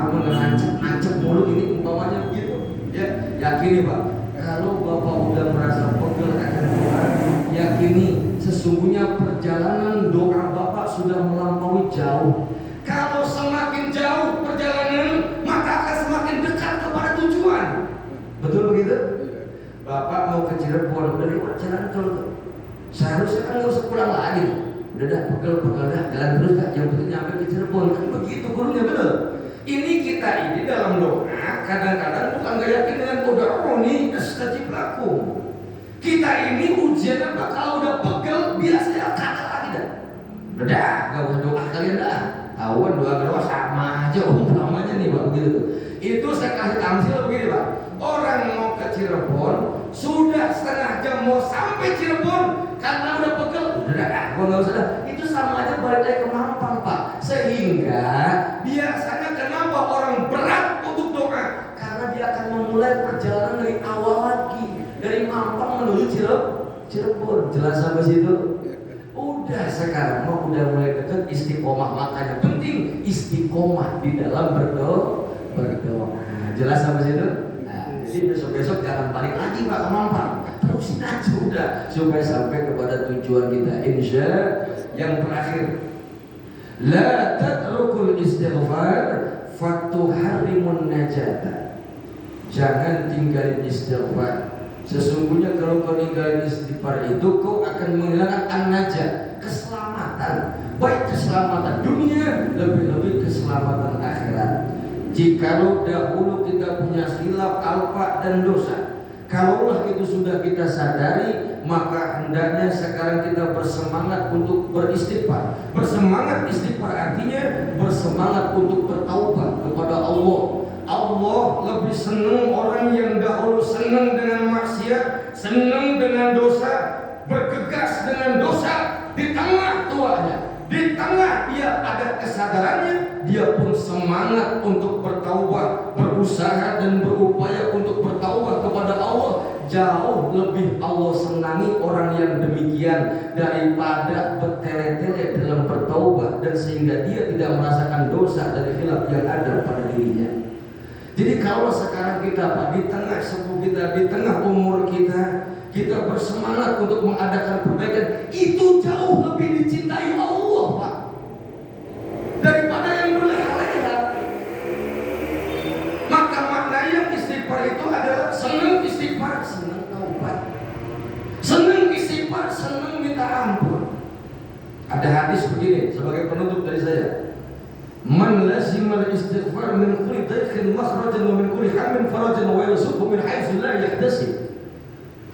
kemudian nancep mulu ini umpamanya begitu. Ya, yakini Pak, kalau Bapak udah merasa pegel akan doa, yakini sesungguhnya perjalanan doa Bapak sudah melampaui jauh. Kalau semakin jauh perjalanan, maka akan semakin dekat kepada tujuan. Betul begitu? Bapak mau ke Cirebon, udah lewat jalan tol tuh. Seharusnya kan nggak usah pulang lagi. Udah dah pegel dah, jalan terus dah. Yang penting nyampe ke Cirebon kan begitu gurunya betul. Ini kita ini dalam doa kadang-kadang bukan gak yakin dengan qadaroni astajib lakum. Kita ini ujian apa? Kalau udah pegel biasanya kata lagi dah. Udah gak usah doa kalian dah. Tahuan doa sama aja umpamanya nih Pak begitu tuh. Itu saya kasih amsil begini Pak. Orang mau ke Cirebon sudah setengah jam mau sampai Cirebon karena udah pegel. Udah gua nggak usah dah. Itu sama aja balik lagi ke Mampang Pak. Sehingga biasanya kenapa orang berat untuk doa? Karena dia akan memulai perjalanan dari awal lagi, dari Mampang menuju Cirebon. Jelas sampai situ? Udah sekarang mau udah mulai dekat istiqomah, makanya penting istiqomah di dalam berdoa. Jelas sampai situ? Nah, jadi besok-besok jangan balik lagi Pak ke Mampang. Terusin aja udah supaya sampai kepada tujuan kita. Insya yang terakhir, la tatrukul istighfar fatuharrimun najata. Jangan tinggalin istighfar. Sesungguhnya kalau kau tinggalin istighfar itu kau akan menghilangkan an-najah, keselamatan. Baik keselamatan dunia, lebih-lebih keselamatan akhirat. Jikalau dahulu kita punya silap, alfa dan dosa, kalaulah itu sudah kita sadari, maka hendaknya sekarang kita bersemangat untuk beristighfar. Bersemangat istighfar artinya bersemangat untuk bertaubat kepada Allah. Allah lebih senang orang yang dahulu senang dengan maksiat, senang dengan dosa, bergegas dengan dosa di tengah tuanya. Di tengah dia ada kesadarannya, dia pun semangat untuk bertaubat, berusaha dan berupaya untuk bertaubat kepada Allah. Jauh lebih Allah senangi orang yang demikian daripada bertele-tele dalam bertaubat dan sehingga dia tidak merasakan dosa dari khilaf yang ada pada dirinya. Jadi kalau sekarang kita Pak, di tengah suku kita, di tengah umur kita, kita bersemangat untuk mengadakan perbaikan, itu jauh lebih dicintai Allah Pak daripada yang berleha-leha. Maka maknanya istighfar itu adalah senang istighfar, senang taubat, senang istighfar, senang minta ampun. Ada hadis begini sebagai penutup dari saya. Man lazimal istighfar min kulli dayqin makhrajan wa min kulli hammin farajan wa yarzuqhu min haitsu la yahtasib.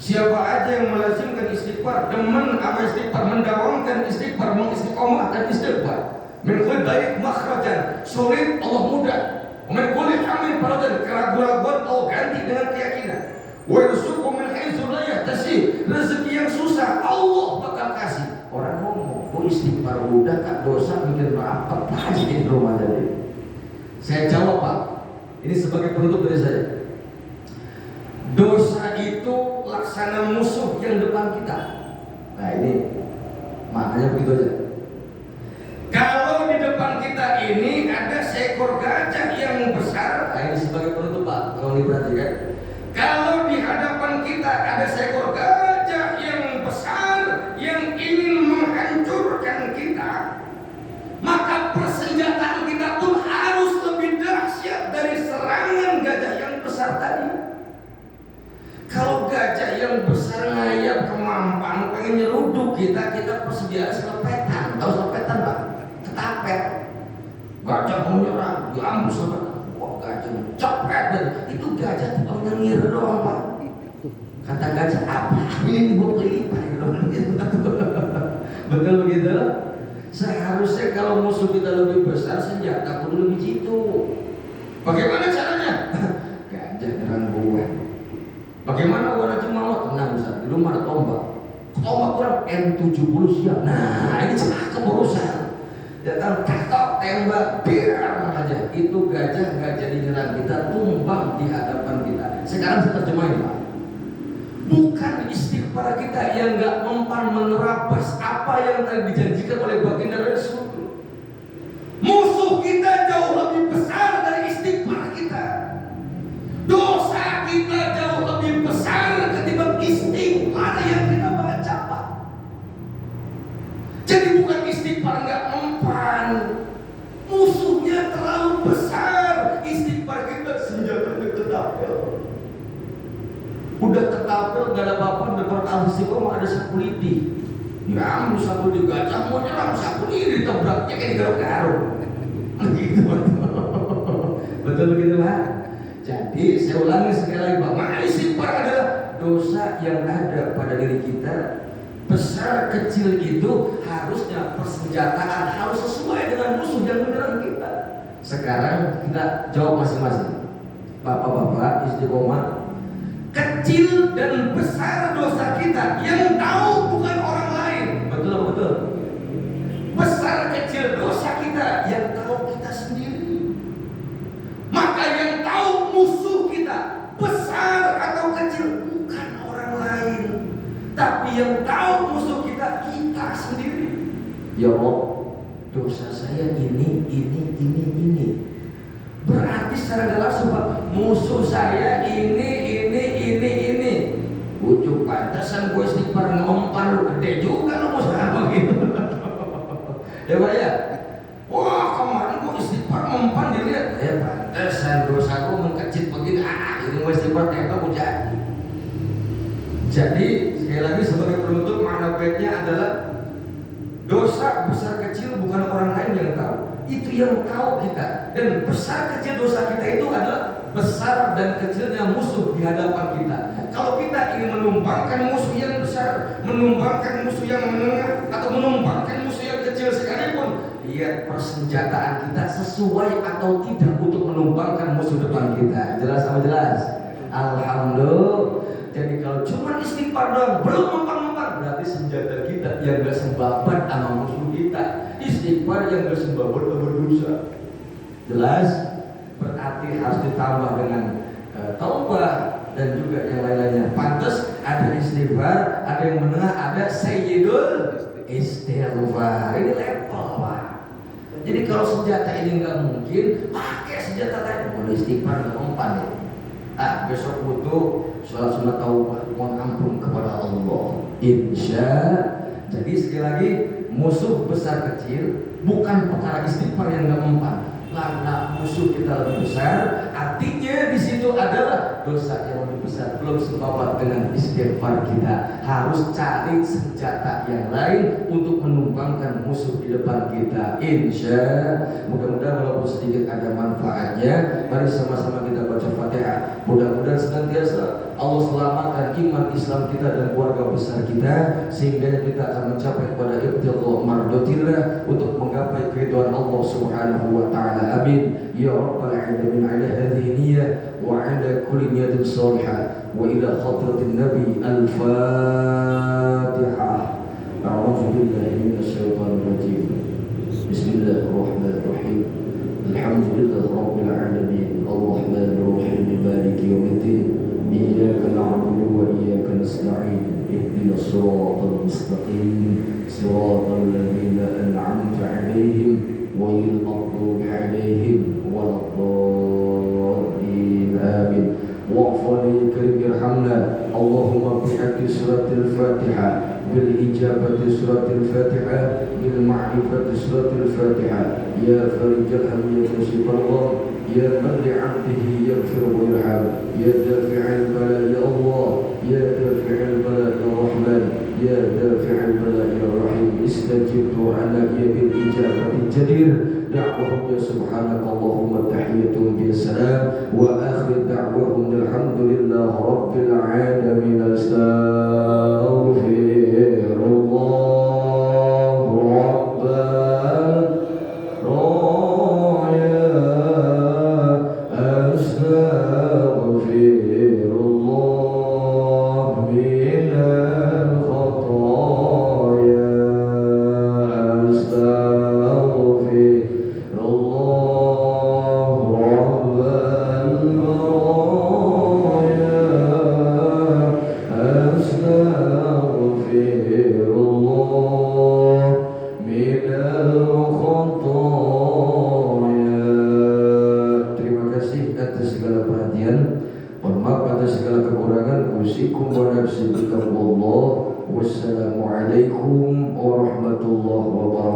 Siapa aja yang melazimkan istighfar, demen sama istighfar, mendawamkan istighfar, mengistiqomahkan istighfar, min kulli dayq makhrajan, sulit Allah mudah, wa min kulli hammin farajan, keraguan Allah ganti dengan keyakinan, wa yarzuqhu min haitsu la yahtasib. Rezeki yang susah Allah bakal kasih. Orang ngomong, istighfar udah tak dosa bikin rapat lagi di rumah tadi. Saya jawab Pak, ini sebagai penutup dari saya. Dosa itu laksana musuh yang depan kita. Nah ini maknanya begitu aja. Kalau di depan kita ini ada seekor gajah yang besar, nah ini sebagai penutup Pak, kalau diperhatikan. Kalau di hadapan kita ada seekor gajah yang besar yang ingin menghancurkan kita, maka persenjataan kita pun harus lebih dahsyat dari serangan gajah yang besar tadi. Kalau gajah yang besar ngayap ke Mampang pengen nyeruduk kita, kita persediaan selepetan. Tahu selepetan Pak? Ketapet. Gajah mau nyerang, diambil selepetan. Wah gajah cepet dan itu gajah tukang nyengir doang Pak. Kata gajah, apa ini dibawa kelipah gitu. Betul begitu? Seharusnya kalau musuh kita lebih besar, senjata kudu lebih jitu. Bagaimana caranya? Gajah dengan buah. Bagaimana warna cemawat? Tenang Ustaz, di rumah ada tombak. Tombak kurang M70 siap. Nah ini cakep urusan. Datang katok tembak biar aja. Itu gajah nggak jadi nyerang kita, tumbang di hadapan kita. Sekarang saya terjemahin Pak. Bukan istighfar kita yang nggak mempan menerabas apa yang tadi dijanjikan oleh baginda Rasul. Musuh kita jauh lebih besar dari istighfar kita. Dosa kita jauh lebih besar ketimbang istighfar yang kita baca Pak. Jadi bukan istighfar nggak mempan, musuhnya terlalu besar. Istighfar kita senjatanya ketapel. Udah ketapel gak ada apa-apa, depan al-istiqomah ada sapu lidi. Diambil sapu lidi, gajah mau nyerang sapu lidi ditabraknya kayak digaruk-garuk. Begitu betul begitu Pak. Jadi saya ulangi sekali lagi Pak, istighfar adalah dosa yang ada pada diri kita. Besar kecil itu harusnya persenjataan harus sesuai dengan musuh yang menyerang kita. Sekarang kita jawab masing-masing. Bapak-bapak istiqomah. Kecil dan besar dosa kita yang tahu bukan orang lain. Betul. Besar kecil dosa kita yang tahu kita sendiri. Maka yang tahu musuh kita besar atau kecil bukan orang lain, tapi yang tahu musuh kita sendiri. Ya Allah, dosa saya ini. Berarti secara gak langsung Pak, musuh saya ini. Ujuk pantesan gue istighfar ngompan lu gede juga lu musuh apa gitu. Ya Pak ya. Wah kemarin gue istighfar ngompan dilihat. Ya pantesan dosa gue mengkecil begini. Ini gue istighfar ternyata gue jadi. Jadi sekali lagi sebagai penutup makna baiknya adalah dosa besar kecil bukan orang lain yang tahu. Itu yang tahu kita. Dan besar kecil dosa kita itu adalah besar dan kecilnya musuh di hadapan kita. Kalau kita ingin menumbangkan musuh yang besar, menumbangkan musuh yang menengah, atau menumbangkan musuh yang kecil sekalipun, lihat persenjataan kita sesuai atau tidak untuk menumbangkan musuh depan kita. Jelas sama jelas? Alhamdulillah. Jadi kalau cuma istighfar doang belum mempan-mempan, berarti senjata kita yang gak sembabat sama musuh kita. Istighfar yang gak sembabat sama berdosa. Jelas? Berarti harus ditambah dengan taubah dan juga yang lain-lainnya. Pantas ada istighfar, ada yang menengah, ada sayyidul istighfar. Ini level Pak. Jadi kalau senjata ini nggak mungkin, pakai senjata lain. Boleh istighfar nggak mempan ya. Besok butuh sholat sunat taubah, mohon ampun kepada Allah. Insya. Jadi sekali lagi musuh besar kecil bukan perkara istighfar yang nggak mempan. Karena musuh kita lebih besar, artinya di situ adalah dosa yang lebih besar. Belum sepakat dengan istighfar kita, harus cari senjata yang lain untuk menumbangkan musuh di depan kita. Insya mudah-mudahan walaupun sedikit ada manfaatnya. Mari sama-sama kita baca Fatihah. Mudah-mudahan senantiasa Allah selamatkan iman Islam kita dan keluarga besar kita, sehingga kita akan mencapai kepada ibtigha mardatillah, untuk menggapai keridhaan Allah Subhanahu wa taala. Amin ya rabbal alamin. Ala hadhihi niyyah wa ala kulli niyatin salihah wa ila hadratin nabi al-fatihah. A'udzu billahi minasy syaithanir rajim. Bismillahirrahmanirrahim. Alhamdulillahi rabbil alamin. Arrahmanir rahim. Maliki yaumiddin. Iyyaka na'budu wa iyyaka nasta'in. Ihdinas siratal mustaqim. Siratal ladzina an'amta 'alaihim ghairil maghdubi 'alaihim waladdallin. Amin. Wa'fali karim irhamna. Allahumma bihaqqi suratil Fatihah, bil ijabati suratil Fatihah, bil ma'rifati suratil Fatihah. Ya farijal hamdi ya kashifal gham, ya man li'abdihi yaghfir wa yarham, ya dafi'al bala ya Allah, ya dafi'al bala ya Rahman, ya dafi'al bala ya Rahim. Istajib du'ana ya bil ijabati jadir. da'wahum ya subhanakallahumma tahiyyatuhum ya salam wa akhir da'wahum alhamdulillahi rabbil alamin. Astaghfirullah rabbal raya astaghfirullah minal khataya astaghfirullah rabbal raya astaghfirullah minal khataya. Terima kasih atas segala perhatian. Mohon maaf atas segala kekurangan. Usikum wa nafsi biqaulillah. Wassalamualaikum warahmatullahi wabarakatuh.